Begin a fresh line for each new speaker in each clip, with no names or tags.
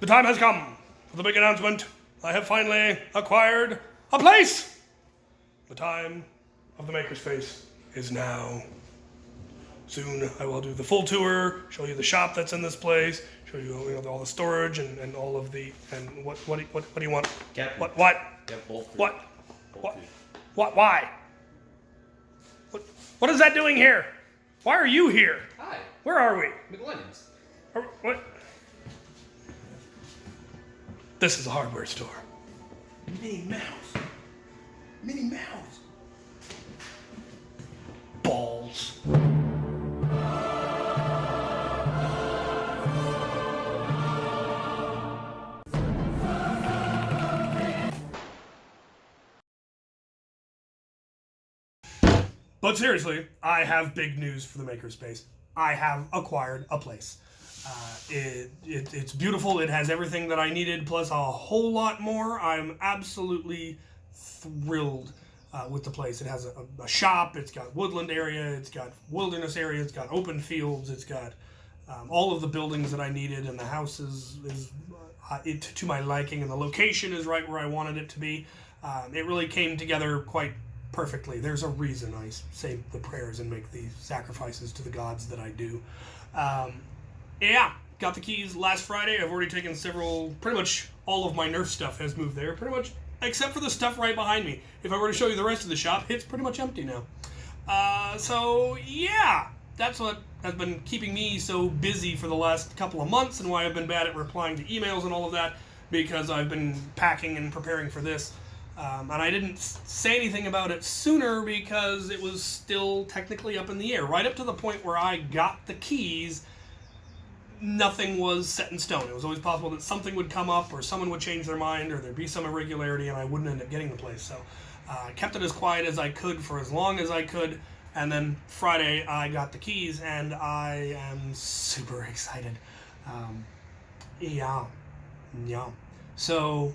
The time has come for the big announcement. I have finally acquired a place. The time of the Makerspace is now. Soon I will do the full tour, show you the shop that's in this place, show you, all the storage and all of the, and what do you want?
Captain.
What?
Yeah, both.
What? Why? What is that doing here? Why are you here?
Hi.
Where are we?
McLennan's.
What? This is a hardware store.
Minnie Mouse. Minnie Mouse.
Balls. But seriously, I have big news for the Makerspace. I have acquired a place. It's beautiful. It has everything that I needed, plus a whole lot more. I'm absolutely thrilled with the place. It has a shop. It's got woodland area. It's got wilderness area. It's got open fields. It's got all of the buildings that I needed, and the house is to my liking, and the location is right where I wanted it to be. It really came together quite perfectly. There's a reason I say the prayers and make the sacrifices to the gods that I do. Yeah, got the keys last Friday. I've already taken pretty much all of my Nerf stuff has moved there, pretty much, except for the stuff right behind me. If I were to show you the rest of the shop, it's pretty much empty now. So yeah, that's what has been keeping me so busy for the last couple of months, and why I've been bad at replying to emails and all of that, because I've been packing and preparing for this. And I didn't say anything about it sooner because it was still technically up in the air. Right up to the point where I got the keys, nothing was set in stone. It was always possible that something would come up, or someone would change their mind, or there'd be some irregularity, and I wouldn't end up getting the place. So I kept it as quiet as I could for as long as I could, and then Friday I got the keys, and I am super excited. Yeah. So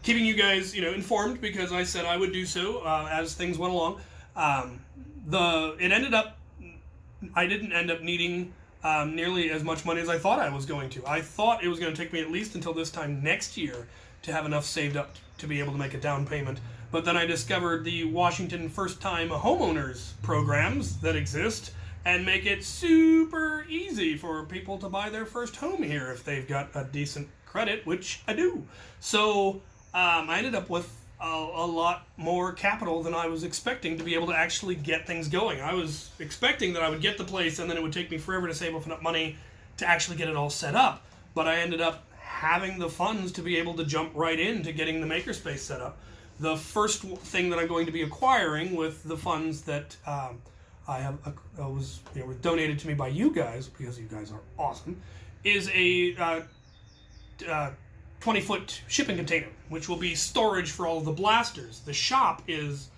keeping you guys, informed, because I said I would do so as things went along. I didn't end up needing nearly as much money as I thought I was going to. I thought it was going to take me at least until this time next year to have enough saved up to be able to make a down payment. But then I discovered the Washington first-time homeowners programs that exist and make it super easy for people to buy their first home here if they've got a decent credit, which I do. So I ended up with a lot more capital than I was expecting to be able to actually get things going. I was expecting that I would get the place and then it would take me forever to save up enough money to actually get it all set up. But I ended up having the funds to be able to jump right into getting the Makerspace set up. The first thing that I'm going to be acquiring with the funds that were donated to me by you guys, because you guys are awesome, is a 20-foot shipping container, which will be storage for all of the blasters. The shop is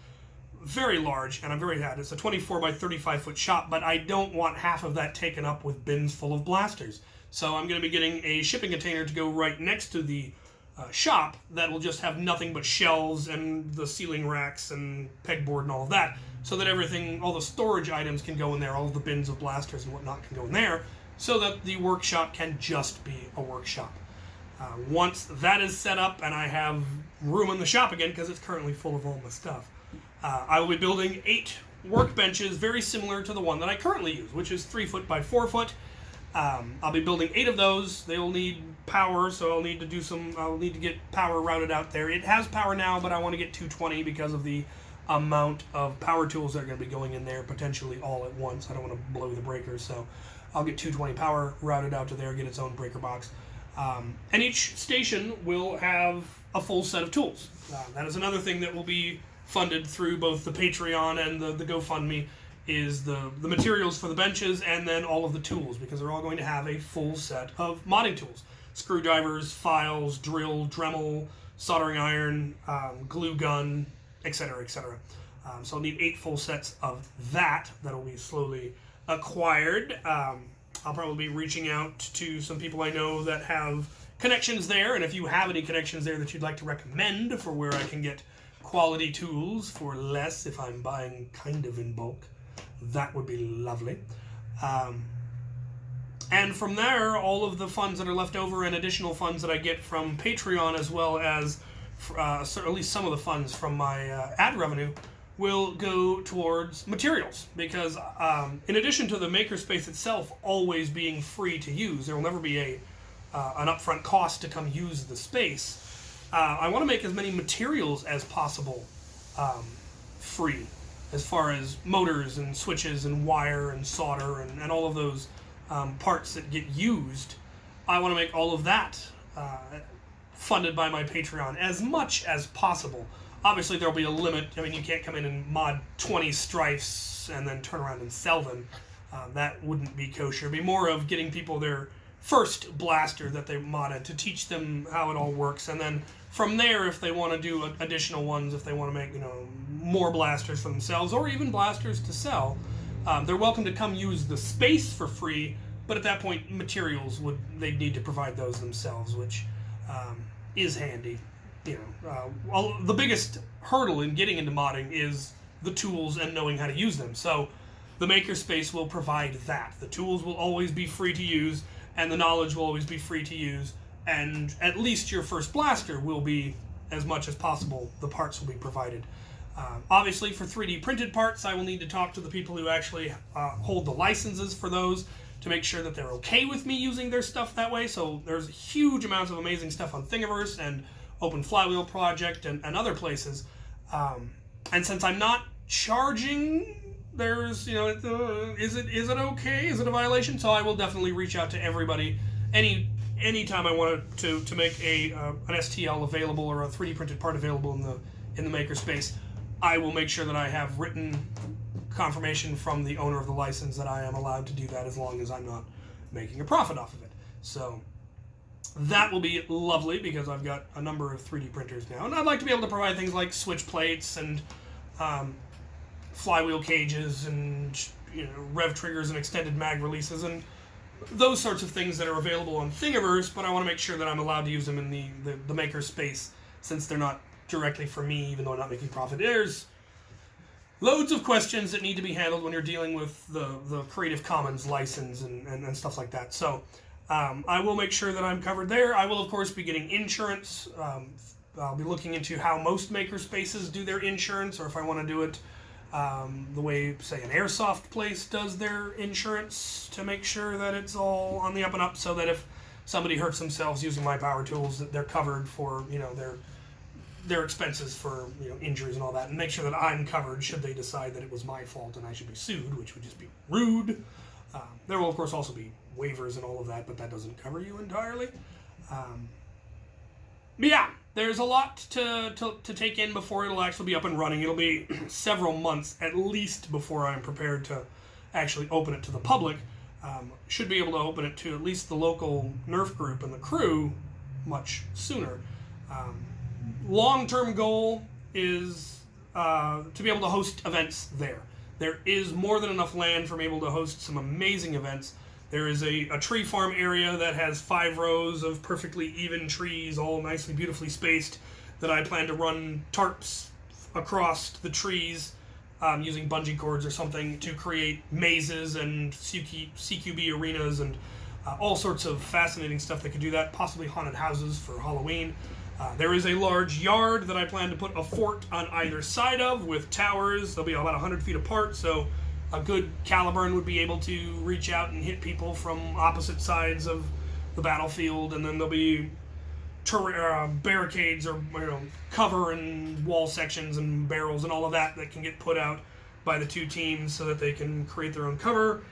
very large, and I'm very happy. It's a 24 by 35 foot shop, but I don't want half of that taken up with bins full of blasters. So I'm going to be getting a shipping container to go right next to the shop that will just have nothing but shelves and the ceiling racks and pegboard and all of that, so that everything, all the storage items can go in there, all of the bins of blasters and whatnot can go in there, so that the workshop can just be a workshop. Once that is set up and I have room in the shop again, because it's currently full of all my stuff, I will be building 8 workbenches very similar to the one that I currently use, which is 3 foot by 4 foot. I'll be building 8 of those. They will need power, so I'll need to get power routed out there. It has power now, but I want to get 220 because of the amount of power tools that are going to be going in there, potentially all at once. I don't want to blow the breakers, so I'll get 220 power routed out to there, get its own breaker box. And each station will have a full set of tools. That is another thing that will be funded through both the Patreon and the GoFundMe, is the materials for the benches and then all of the tools, because they're all going to have a full set of modding tools. Screwdrivers, files, drill, Dremel, soldering iron, glue gun, etc., etc. So I'll need 8 full sets of that will be slowly acquired. I'll probably be reaching out to some people I know that have connections there, and if you have any connections there that you'd like to recommend for where I can get quality tools for less if I'm buying kind of in bulk, that would be lovely. And from there, all of the funds that are left over and additional funds that I get from Patreon, as well as at least some of the funds from my ad revenue, will go towards materials. Because in addition to the makerspace itself always being free to use, there will never be an upfront cost to come use the space. I want to make as many materials as possible free, as far as motors and switches and wire and solder and all of those parts that get used. I want to make all of that funded by my Patreon as much as possible. Obviously, there'll be a limit. I mean, you can't come in and mod 20 strifes and then turn around and sell them. That wouldn't be kosher. It'd be more of getting people their first blaster that they modded to teach them how it all works, and then from there, if they want to do additional ones, if they want to make more blasters for themselves or even blasters to sell, they're welcome to come use the space for free. But at that point, materials they'd need to provide those themselves, which is handy. The biggest hurdle in getting into modding is the tools and knowing how to use them. So the makerspace will provide that. The tools will always be free to use, and the knowledge will always be free to use, and at least your first blaster will be, as much as possible, the parts will be provided. Obviously, for 3D printed parts, I will need to talk to the people who actually hold the licenses for those to make sure that they're okay with me using their stuff that way. So there's huge amounts of amazing stuff on Thingiverse and Open Flywheel Project and other places. And since I'm not charging, there's, is it okay? Is it a violation? So I will definitely reach out to everybody anytime I want to make an STL available or a 3D printed part available in the makerspace. I will make sure that I have written confirmation from the owner of the license that I am allowed to do that, as long as I'm not making a profit off of it. So that will be lovely, because I've got a number of 3D printers now, and I'd like to be able to provide things like switch plates and flywheel cages and rev triggers and extended mag releases and those sorts of things that are available on Thingiverse, but I want to make sure that I'm allowed to use them in the makerspace, since they're not directly for me, even though I'm not making profit. There's loads of questions that need to be handled when you're dealing with the Creative Commons license and stuff like that. So I will make sure that I'm covered there. I will, of course, be getting insurance. I'll be looking into how most makerspaces do their insurance, or if I want to do it the way, say, an airsoft place does their insurance, to make sure that it's all on the up and up, so that if somebody hurts themselves using my power tools, that they're covered for their expenses for injuries and all that, and make sure that I'm covered should they decide that it was my fault and I should be sued, which would just be rude. There will, of course, also be waivers and all of that, but that doesn't cover you entirely. But yeah, there's a lot to take in before it'll actually be up and running. It'll be several months at least before I'm prepared to actually open it to the public. Should be able to open it to at least the local Nerf group and the crew much sooner. Long-term goal is to be able to host events there. There is more than enough land for me able to host some amazing events. There is a tree farm area that has 5 rows of perfectly even trees, all nicely, beautifully spaced, that I plan to run tarps across the trees using bungee cords or something to create mazes and CQB arenas and all sorts of fascinating stuff that could do that, possibly haunted houses for Halloween. There is a large yard that I plan to put a fort on either side of, with towers. They'll be about 100 feet apart, so a good Caliburn would be able to reach out and hit people from opposite sides of the battlefield, and then there'll be barricades or cover and wall sections and barrels and all of that can get put out by the two teams so that they can create their own cover.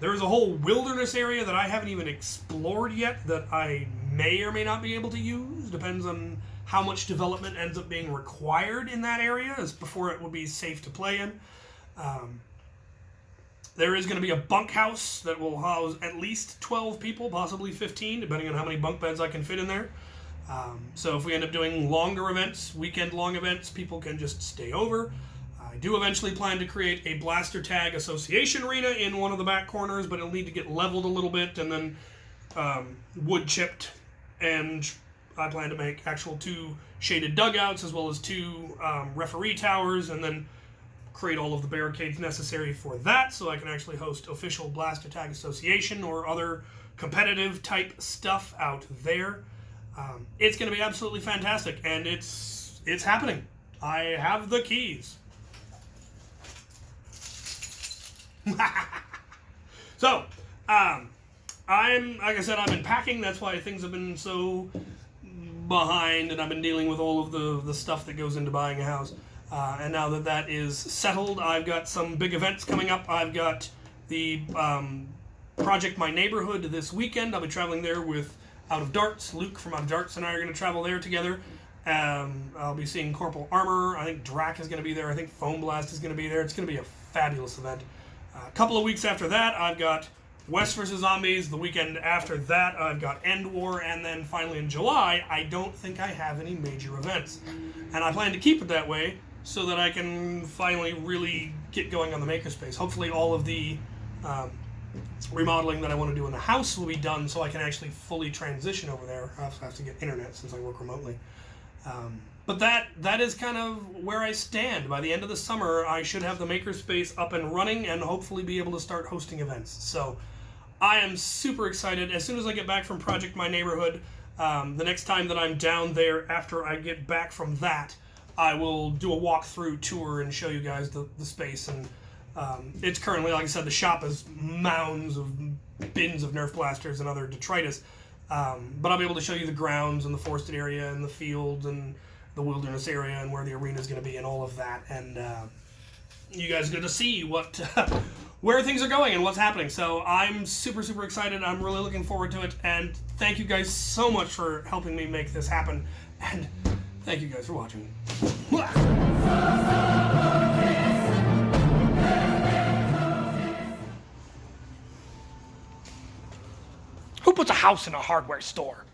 There's a whole wilderness area that I haven't even explored yet that I may or may not be able to use. Depends on how much development ends up being required in that area as before it would be safe to play in. There is going to be a bunkhouse that will house at least 12 people, possibly 15, depending on how many bunk beds I can fit in there. So if we end up doing longer events, weekend-long events, people can just stay over. I do eventually plan to create a blaster tag association arena in one of the back corners, but it'll need to get leveled a little bit and then wood chipped. And I plan to make actual 2 shaded dugouts as well as 2 referee towers, and then create all of the barricades necessary for that, so I can actually host official Blaster Tag Association or other competitive type stuff out there. It's going to be absolutely fantastic, and it's happening. I have the keys. So, I'm, like I said, I've been packing. That's why things have been so behind, and I've been dealing with all of the stuff that goes into buying a house. And now that that is settled, I've got some big events coming up. I've got the Project My Neighborhood this weekend. I'll be traveling there with Out of Darts. Luke from Out of Darts and I are going to travel there together. I'll be seeing Corporal Armor. I think Drac is going to be there. I think Foam Blast is going to be there. It's going to be a fabulous event. A couple of weeks after that, I've got West vs. Zombies. The weekend after that, I've got End War. And then finally in July, I don't think I have any major events. And I plan to keep it that way so that I can finally really get going on the Makerspace. Hopefully all of the remodeling that I want to do in the house will be done so I can actually fully transition over there. I also have to get internet since I work remotely. But that is kind of where I stand. By the end of the summer, I should have the Makerspace up and running and hopefully be able to start hosting events. So I am super excited. As soon as I get back from Project My Neighborhood, the next time that I'm down there after I get back from that, I will do a walkthrough tour and show you guys the space. And it's currently, like I said, the shop is mounds of bins of Nerf blasters and other detritus. But I'll be able to show you the grounds and the forested area and the fields and the wilderness area and where the arena is going to be and all of that. And you guys get to see what where things are going and what's happening. So I'm super, super excited. I'm really looking forward to it. And thank you guys so much for helping me make this happen. And thank you guys for watching. Who puts a house in a hardware store?